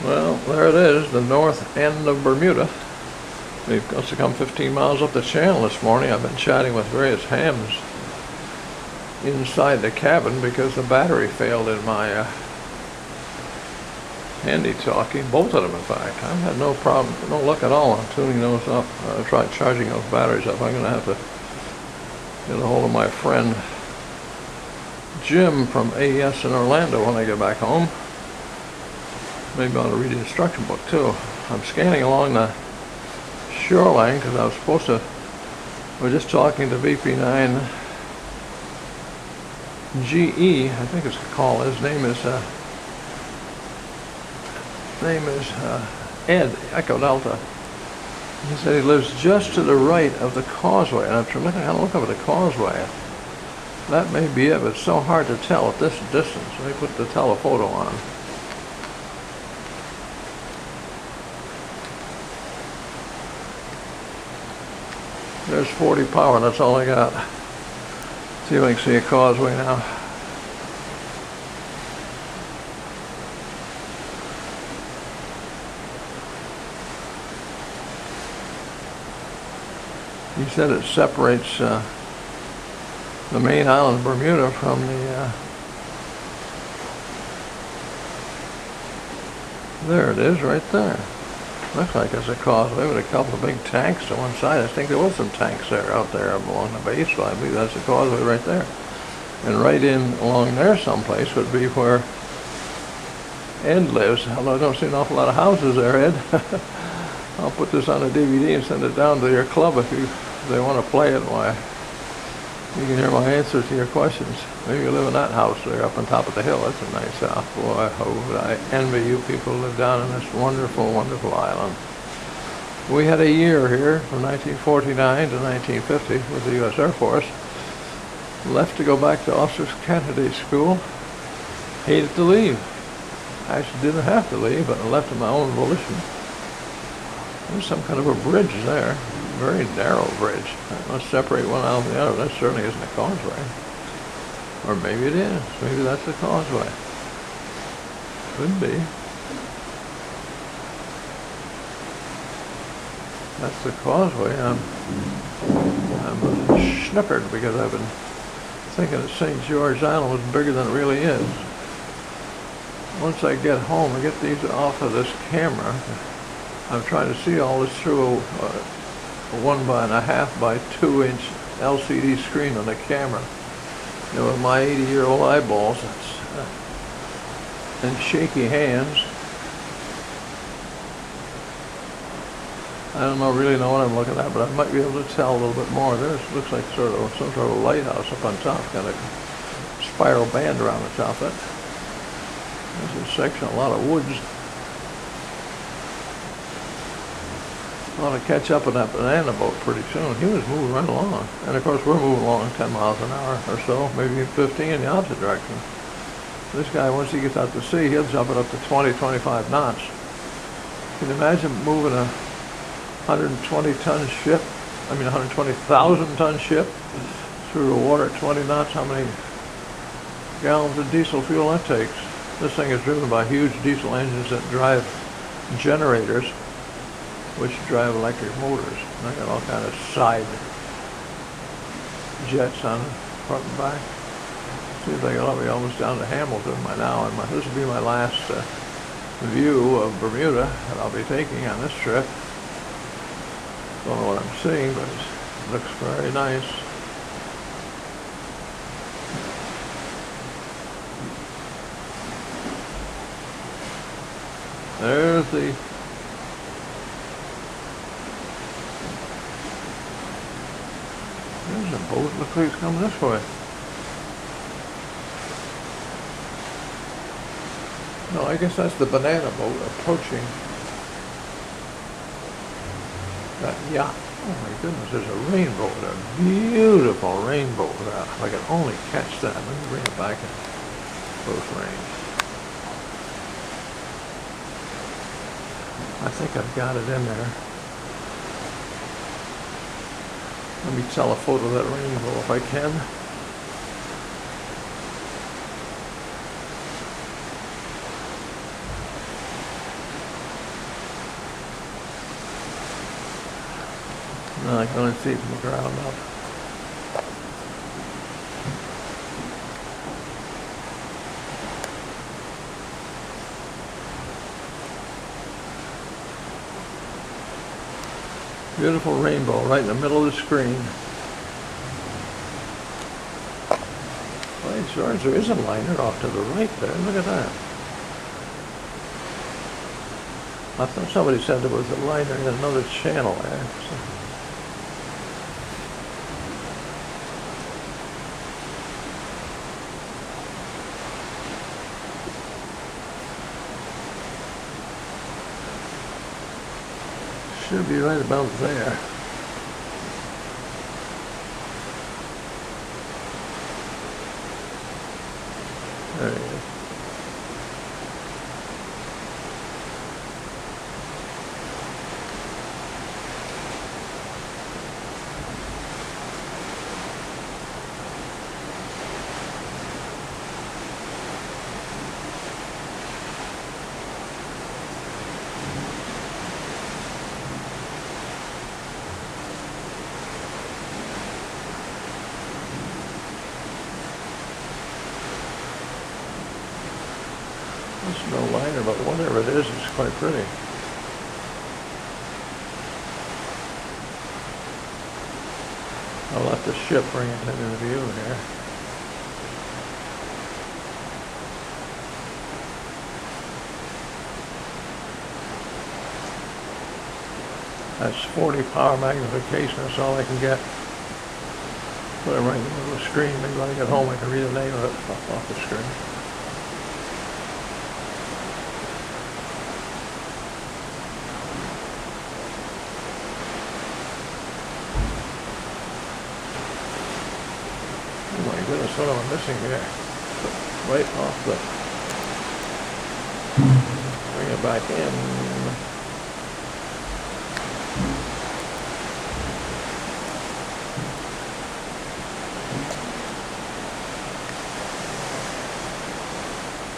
Well, there it is, the north end of Bermuda. We've just come 15 miles up the channel this morning. I've been chatting with various hams inside the cabin because the battery failed in my handy-talkie. Both of them, in fact. I've had no problem, no luck at all on tuning those up. I tried charging those batteries up. I'm going to have to get a hold of my friend Jim from AES in Orlando when I get back home. Maybe I ought to read the instruction book too. I'm scanning along the shoreline because I was supposed to, we're just talking to VP9 GE, I think it's called. His name is Ed, Echo Delta. He said he lives just to the right of the causeway, and I'm trying to look over the causeway. That may be it, but it's so hard to tell at this distance. Let me put the telephoto on. There's 40 power, that's all I got. See if I can see a causeway now. He said it separates the main island of Bermuda from the, there it is, right there. Looks like it's a causeway with a couple of big tanks on one side. I think there was some tanks there out there along the base, but I believe that's the causeway right there. And right in along there someplace would be where Ed lives, although I don't see an awful lot of houses there, Ed. I'll put this on a DVD and send it down to your club if they want to play it. Why, you can hear my answers to your questions. Maybe you live in that house there up on top of the hill. That's a nice house. Boy, I envy you people who live down in this wonderful, wonderful island. We had a year here from 1949 to 1950 with the U.S. Air Force. Left to go back to Officers Candidate School. Hated to leave. I actually didn't have to leave, but I left of my own volition. There's some kind of a bridge there. Very narrow bridge. That must separate one island from the other. That certainly isn't a causeway. Or maybe it is. Maybe that's the causeway. Could be. That's the causeway. I'm snippered because I've been thinking that St. George Island was bigger than it really is. Once I get home and get these off of this camera, I'm trying to see all this through a 1.5 by 2 inch LCD screen on the camera. You know, with my 80-year-old eyeballs and shaky hands, I don't really know what I'm looking at, but I might be able to tell a little bit more. There looks like some sort of a lighthouse up on top, kind of spiral band around the top of it. There's a section, a lot of woods. I want to catch up with that banana boat pretty soon. He was moving right along. And of course we're moving along 10 miles an hour or so, maybe 15 in the opposite direction. This guy, once he gets out to sea, he'll jump it up to 20, 25 knots. Can you imagine moving a 120-ton ship, 120,000-ton ship through the water at 20 knots? How many gallons of diesel fuel that takes? This thing is driven by huge diesel engines that drive generators, which drive electric motors. I got all kind of side jets on the front and back. Seems like I'll be almost down to Hamilton by now, and this will be my last view of Bermuda that I'll be taking on this trip. Don't know what I'm seeing, but it looks very nice. There's the boat. Looks like it's coming this way. No, I guess that's the banana boat approaching that yacht. Oh my goodness, there's a rainbow there. Beautiful rainbow there. If I can only catch that. Let me bring it back in close range. I think I've got it in there. Let me telephoto that rainbow if I can. I can only see from the ground up. Beautiful rainbow right in the middle of the screen. By George, there is a liner off to the right there. Look at that. I thought somebody said there was a liner in another channel there. Should be right about there. There he is. There's no liner, but whatever it is, it's quite pretty. I'll let the ship bring it into view here. That's 40 power magnification, that's all I can get. Put it right in the middle of the screen. Maybe when I get home I can read the name of it off the screen. Oh my goodness, what am I missing here? Right off the... Bring it back in.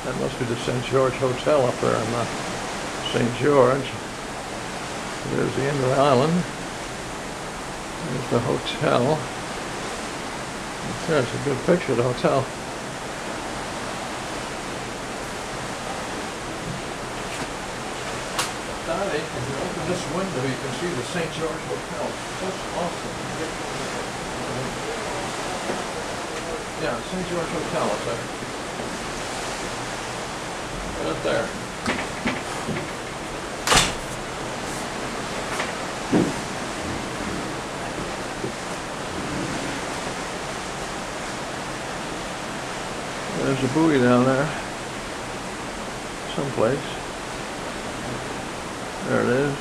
That must be the St. George Hotel up there in St. George. There's the end of the island. There's the hotel. There's a good picture of the hotel. Daddy, if you open this window, you can see the St. George Hotel. That's awesome. Yeah, St. George Hotel is there. Right there. There's a buoy down there, someplace. There it is.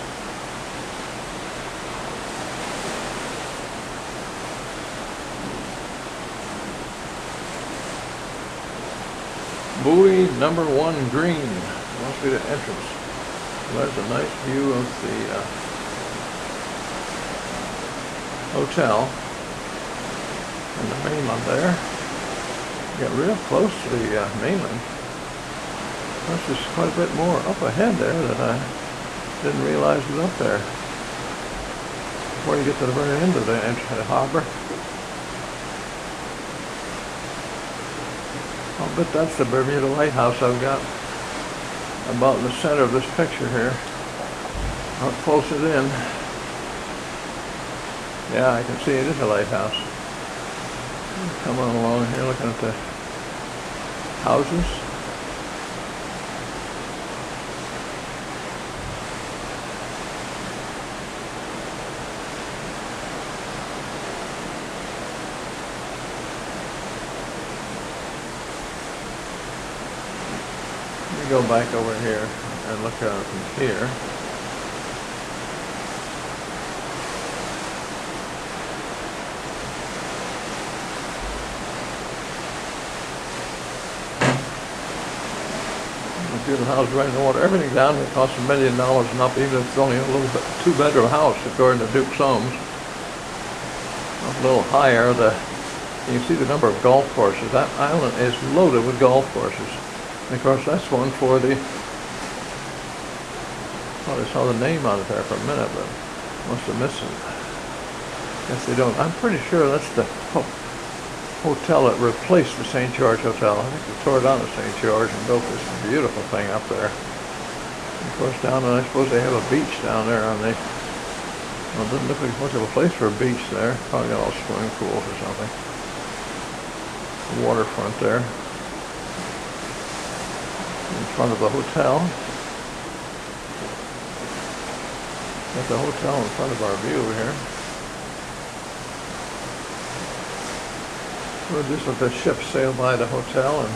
Buoy number 1 green. Must be the entrance. There's a nice view of the hotel and the mainland there. Get real close to the mainland. There's just quite a bit more up ahead there that I didn't realize was up there. Before you get to the very end of the harbor. I'll bet that's the Bermuda lighthouse I've got about in the center of this picture here. I'll close it in. Yeah, I can see it is a lighthouse. Come on along here looking at the houses. Let me go back over here and look at it from here. The house right in the water. Everything down here costs $1 million and up, even if it's only a little bit 2-bedroom house, according to Duke Soames. A little higher, you can see the number of golf courses. That island is loaded with golf courses. And of course, that's one for the, well, I saw the name on it there for a minute, but must have missed it. Guess they don't. I'm pretty sure that's the hotel that replaced the St. George Hotel. I think they tore down the St. George and built this beautiful thing up there. Of course, down there, I suppose they have a beach down there on the. Well, it doesn't look like much of a place for a beach there. Probably got all swimming pools or something. The waterfront there. In front of the hotel. Got the hotel in front of our view here. We'll just let the ship sail by the hotel and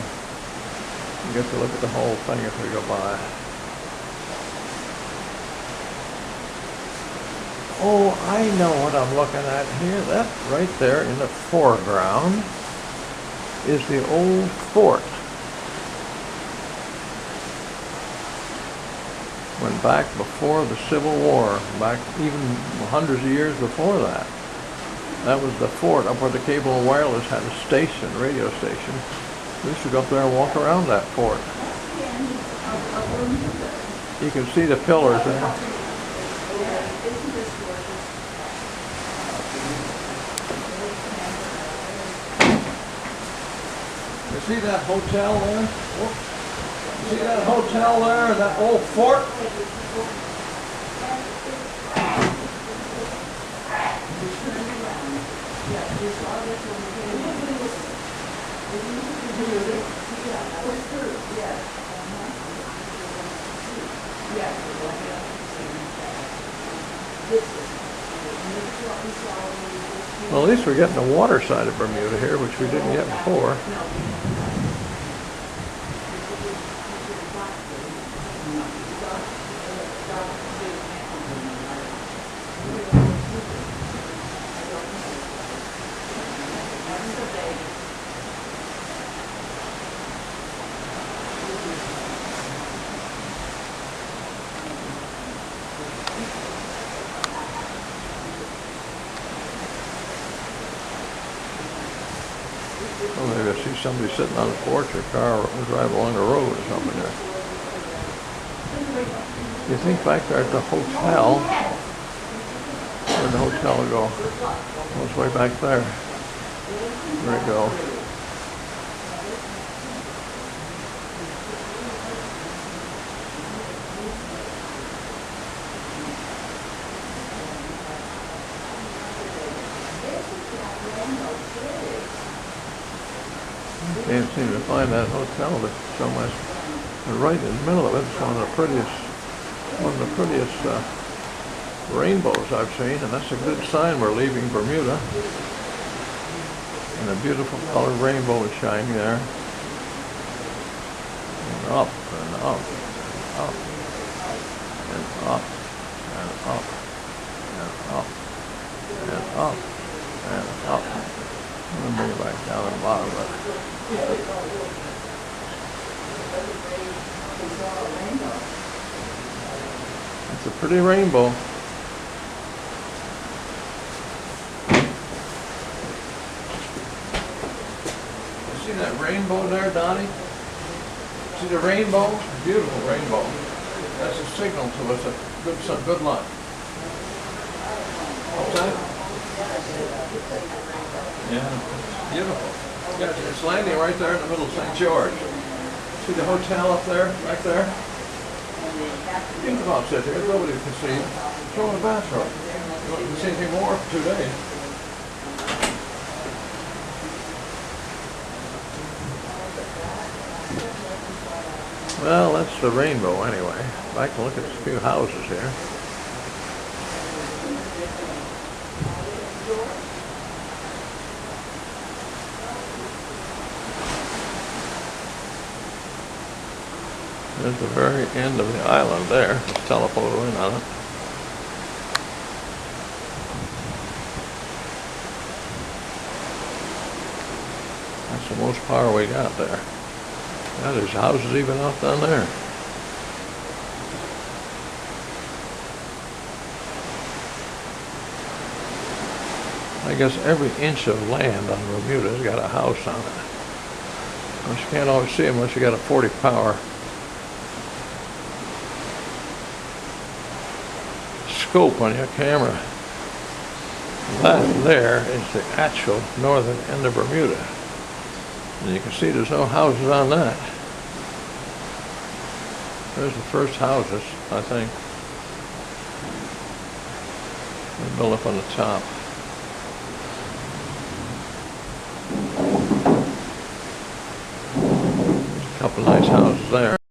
we get to look at the whole thing if we go by. Oh, I know what I'm looking at here. That right there in the foreground is the old fort. Went back before the Civil War, back even hundreds of years before that. That was the fort up where the Cable and Wireless had a station, radio station. We used to go up there and walk around that fort. You can see the pillars there. You see that hotel there? You see that hotel there and that old fort? Well, at least we're getting the water side of Bermuda here, which we didn't get before. Well, maybe I see somebody sitting on a porch or car or driving along the road or something there. You think back there at the hotel, where'd the hotel go? Well, it's way back there. Where'd it go? Can't seem to find that hotel that's so much. But right in the middle of it, it's one of the prettiest rainbows I've seen, and that's a good sign we're leaving Bermuda. And a beautiful colored rainbow is shining there. And up and up and up and up and up and up and up and up. I'm going to bring it back down to the bottom of it. It's a pretty rainbow. You see that rainbow there, Donnie? See the rainbow? Beautiful rainbow. That's a signal to us of good luck. What's that? Yeah, beautiful. Yeah, it's landing right there in the middle of St. George. See the hotel up there, right there? You can come out and sit here, nobody can see you. Throw in a bathrobe. You don't see anything more for 2 days. Well, that's the rainbow anyway. Back and look at a few houses here. There's the very end of the island there. Let's telephoto in on it. That's the most power we got there. Yeah, there's houses even out down there. I guess every inch of land on Bermuda's got a house on it. But you can't always see them unless you got a 40 power scope on your camera. That there is the actual northern end of Bermuda. And you can see there's no houses on that. There's the first houses, I think. They built up on the top. There's a couple nice houses there.